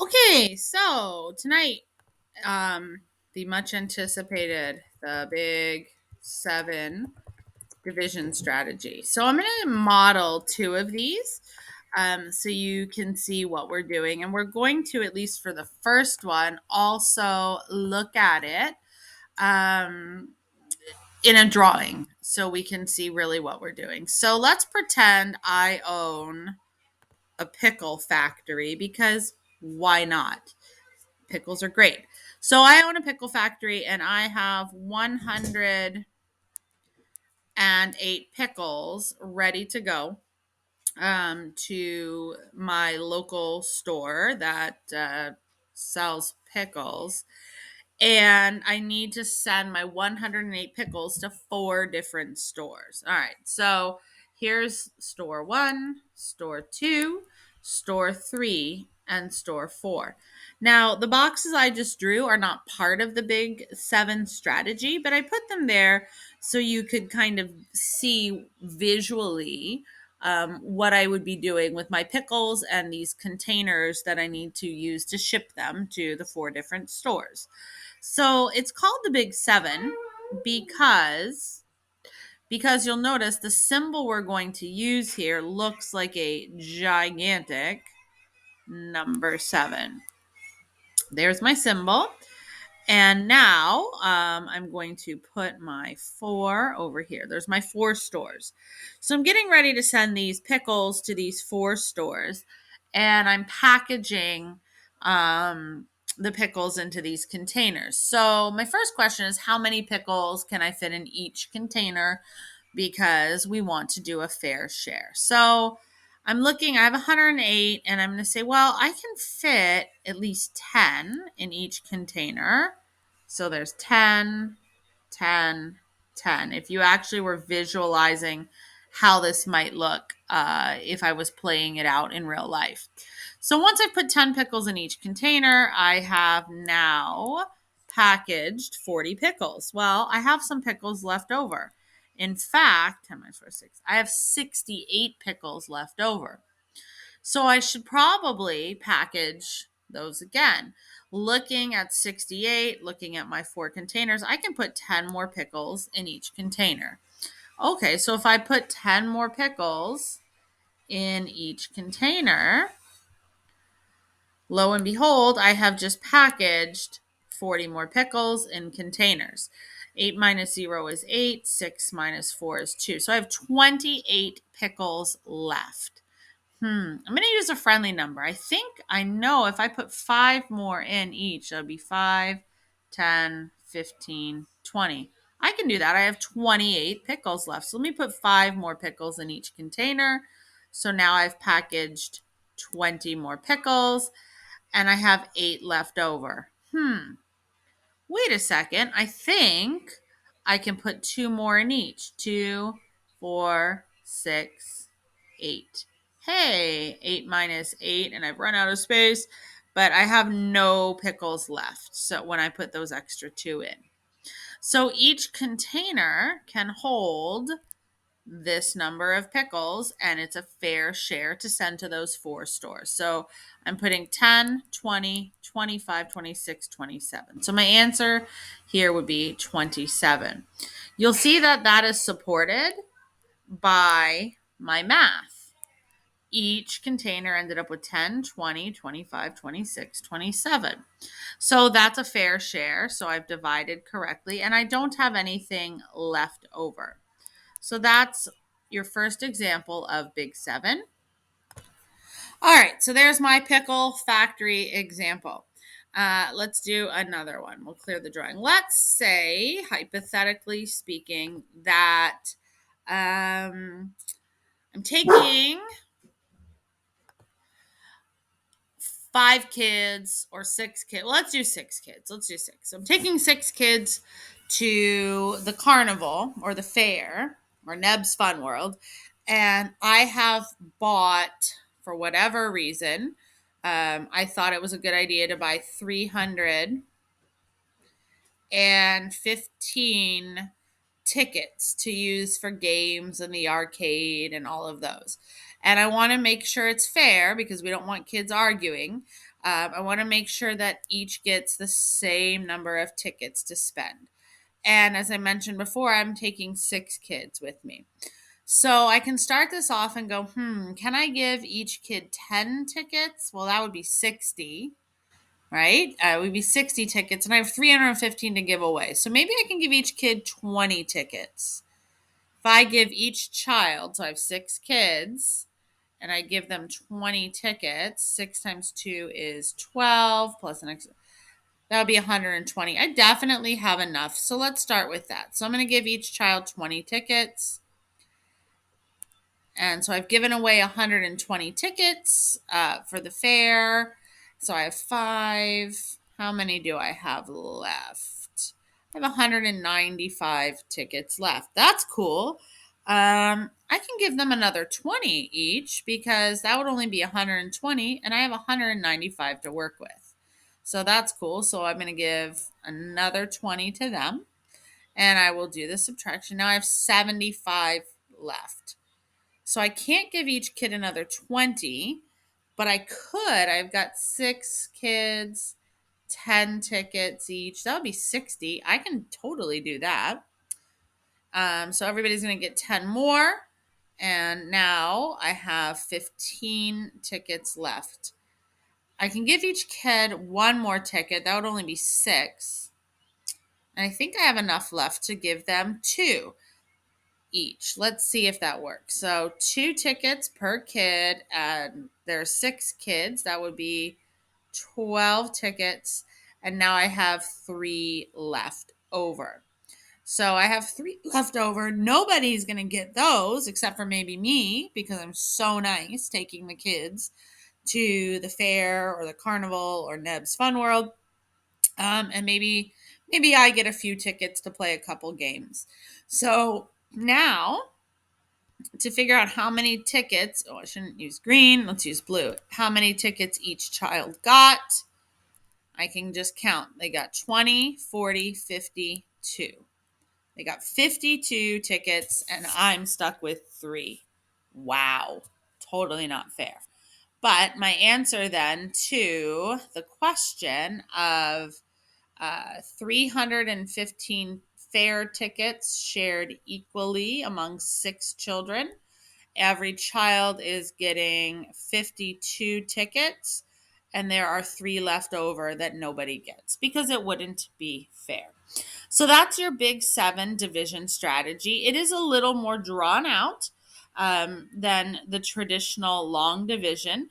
Okay, so tonight, um, the much anticipated, the big seven division strategy. So I'm going to model two of these so you can see what we're doing. And we're going to, at least for the first one, also look at it um, in a drawing so we can see really what we're doing. So let's pretend I own a pickle factory because why not? Pickles are great. So I own a pickle factory and I have 108 pickles ready to go to my local store that sells pickles. And I need to send my 108 pickles to four different stores. All right. So here's store one, store two, store three, and store four. Now, the boxes I just drew are not part of the big seven strategy, but I put them there so you could kind of see visually what I would be doing with my pickles and these containers that I need to use to ship them to the four different stores. So it's called the Big Seven because you'll notice the symbol we're going to use here looks like a gigantic number seven. There's my symbol. And now I'm going to put my four over here. There's my four stores. So I'm getting ready to send these pickles to these four stores. And I'm packaging the pickles into these containers. So my first question is, how many pickles can I fit in each container? Because we want to do a fair share. So I'm looking, I have 108, and I'm going to say, well, I can fit at least 10 in each container. So there's 10, 10, 10. If you actually were visualizing how this might look if I was playing it out in real life. So once I've put 10 pickles in each container, I have now packaged 40 pickles. Well, I have some pickles left over. In fact, 10 minus 4, 6. I have 68 pickles left over. So I should probably package those again. Looking at 68, looking at my four containers, I can put 10 more pickles in each container. Okay, so if I put 10 more pickles in each container, lo and behold, I have just packaged 40 more pickles in containers. 8 minus 0 is 8. 6 minus 4 is 2. So I have 28 pickles left. I'm going to use a friendly number. I think I know if I put 5 more in each, that'll be 5, 10, 15, 20. I can do that. I have 28 pickles left. So let me put 5 more pickles in each container. So now I've packaged 20 more pickles and I have 8 left over. Wait a second. I think I can put 2 more in each. 2, 4, 6, 8. Hey, 8 minus 8, and I've run out of space, but I have no pickles left. So when I put those extra 2 in. So each container can hold this number of pickles, and it's a fair share to send to those four stores. So I'm putting 10, 20, 25, 26, 27. So my answer here would be 27. You'll see that that is supported by my math. Each container ended up with 10, 20, 25, 26, 27. So that's a fair share. So I've divided correctly, and I don't have anything left over. So that's your first example of Big Seven. All right, so there's my pickle factory example. Let's do another one. We'll clear the drawing. Let's say, hypothetically speaking, that I'm taking 5 kids or 6 kids. Well, let's do 6 kids. Let's do 6. So I'm taking 6 kids to the carnival or the fair or Neb's Fun World. And I have bought, for whatever reason, I thought it was a good idea to buy 315 tickets to use for games and the arcade and all of those. And I want to make sure it's fair because we don't want kids arguing. I want to make sure that each gets the same number of tickets to spend. And as I mentioned before, I'm taking 6 kids with me. So I can start this off and go, can I give each kid 10 tickets? Well, that would be 60, right? It would be 60 tickets, and I have 315 to give away. So maybe I can give each kid 20 tickets. If I give each child, so I have 6 kids, and I give them 20 tickets, 6 times 2 is 12, plus an extra. That would be 120. I definitely have enough. So let's start with that. So I'm going to give each child 20 tickets. And so I've given away 120 tickets for the fair. So I have 5. How many do I have left? I have 195 tickets left. That's cool. I can give them another 20 each because that would only be 120, and I have 195 to work with. So that's cool. So I'm going to give another 20 to them, and I will do the subtraction. Now I have 75 left. So I can't give each kid another 20, but I could. I've got 6 kids, 10 tickets each. That would be 60. I can totally do that. So everybody's going to get 10 more. And now I have 15 tickets left. I can give each kid one more ticket. That would only be 6. And I think I have enough left to give them 2 each. Let's see if that works. So 2 tickets per kid, and there's 6 kids. That would be 12 tickets. And now I have 3 left over. So I have 3 left over. Nobody's going to get those except for maybe me because I'm so nice taking the kids to the fair or the carnival or Neb's Fun World. And maybe I get a few tickets to play a couple games. So now to figure out how many tickets, I shouldn't use green, let's use blue. How many tickets each child got, I can just count. They got 20, 40, 52. They got 52 tickets, and I'm stuck with 3. Wow, totally not fair. But my answer then to the question of 315 fair tickets shared equally among 6 children. Every child is getting 52 tickets, and there are 3 left over that nobody gets because it wouldn't be fair. So that's your Big 7 division strategy. It is a little more drawn out than the traditional long division,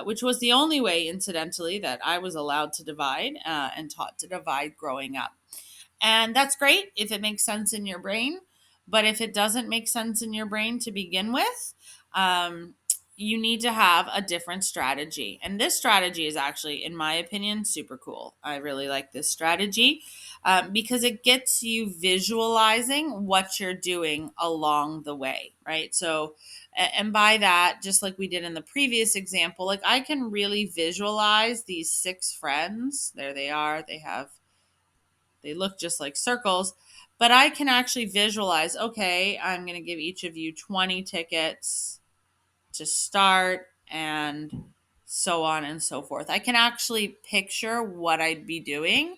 which was the only way, incidentally, that I was allowed to divide and taught to divide growing up. And that's great if it makes sense in your brain. But if it doesn't make sense in your brain to begin with, you need to have a different strategy. And this strategy is actually, in my opinion, super cool. I really like this strategy because it gets you visualizing what you're doing along the way, right? So, and by that, just like we did in the previous example, like I can really visualize these 6 friends. There they are. They look just like circles, but I can actually visualize, okay, I'm going to give each of you 20 tickets to start and so on and so forth. I can actually picture what I'd be doing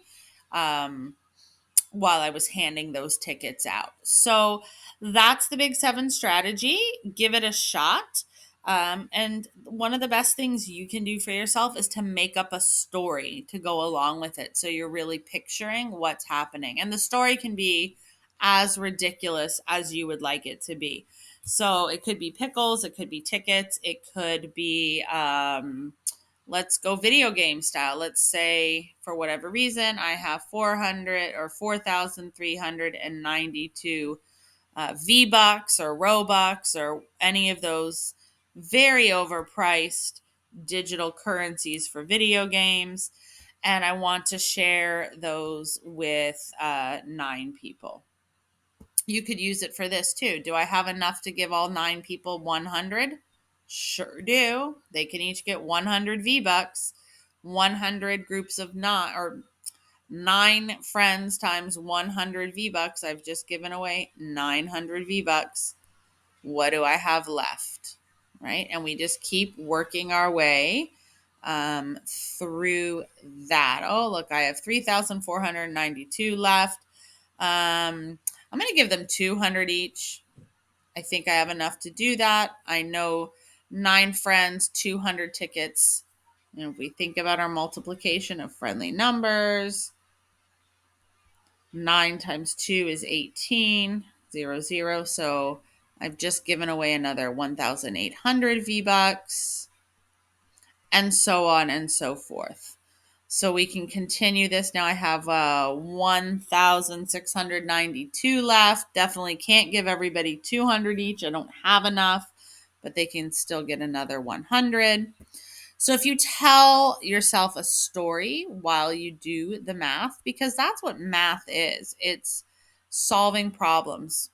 while I was handing those tickets out. So that's the Big 7 strategy. Give it a shot. And one of the best things you can do for yourself is to make up a story to go along with it. So you're really picturing what's happening. And the story can be as ridiculous as you would like it to be. So it could be pickles, it could be tickets, it could be let's go video game style. Let's say for whatever reason I have 400 or 4,392 V-Bucks or Robux or any of those very overpriced digital currencies for video games. And I want to share those with 9 people. You could use it for this too. Do I have enough to give all 9 people 100? Sure do. They can each get 100 V-Bucks. 100 groups of 9 or 9 friends times 100 V-Bucks. I've just given away 900 V-Bucks. What do I have left? Right? And we just keep working our way through that. Oh, look, I have 3,492 left. I'm going to give them 200 each. I think I have enough to do that. I know 9 friends, 200 tickets. And if we think about our multiplication of friendly numbers, 9 times 2 is 18, 0, 0. So I've just given away another 1,800 V-Bucks, and so on and so forth. So we can continue this. Now I have 1,692 left. Definitely can't give everybody 200 each. I don't have enough, but they can still get another 100. So if you tell yourself a story while you do the math, because that's what math is, it's solving problems,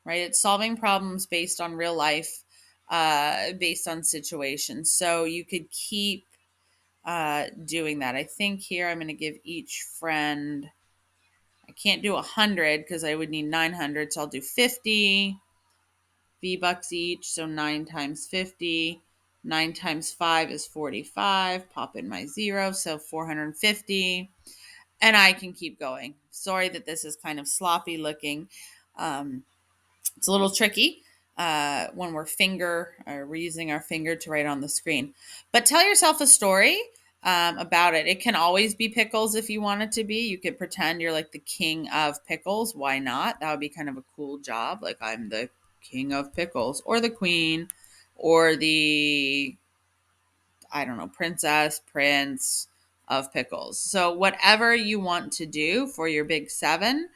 right? It's solving problems based on real life, based on situations. So you could keep doing that. I think here I'm going to give each friend, I can't do 100 because I would need 900. So I'll do 50 V-Bucks each. So 9 times 50. 9 times 5 is 45. Pop in my 0. So 450. And I can keep going. Sorry that this is kind of sloppy looking. It's a little tricky when we're using our finger to write on the screen. But tell yourself a story about it. It can always be pickles if you want it to be. You could pretend you're like the king of pickles. Why not? That would be kind of a cool job. Like I'm the king of pickles, or the queen, or the, I don't know, princess, prince of pickles. So whatever you want to do for your big 7,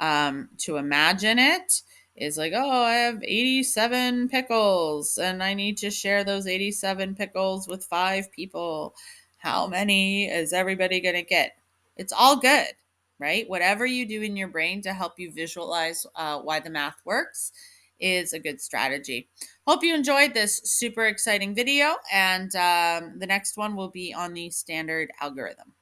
to imagine it is like, oh, I have 87 pickles and I need to share those 87 pickles with 5 people. How many is everybody going to get? It's all good, right? Whatever you do in your brain to help you visualize why the math works is a good strategy. Hope you enjoyed this super exciting video, and the next one will be on the standard algorithm.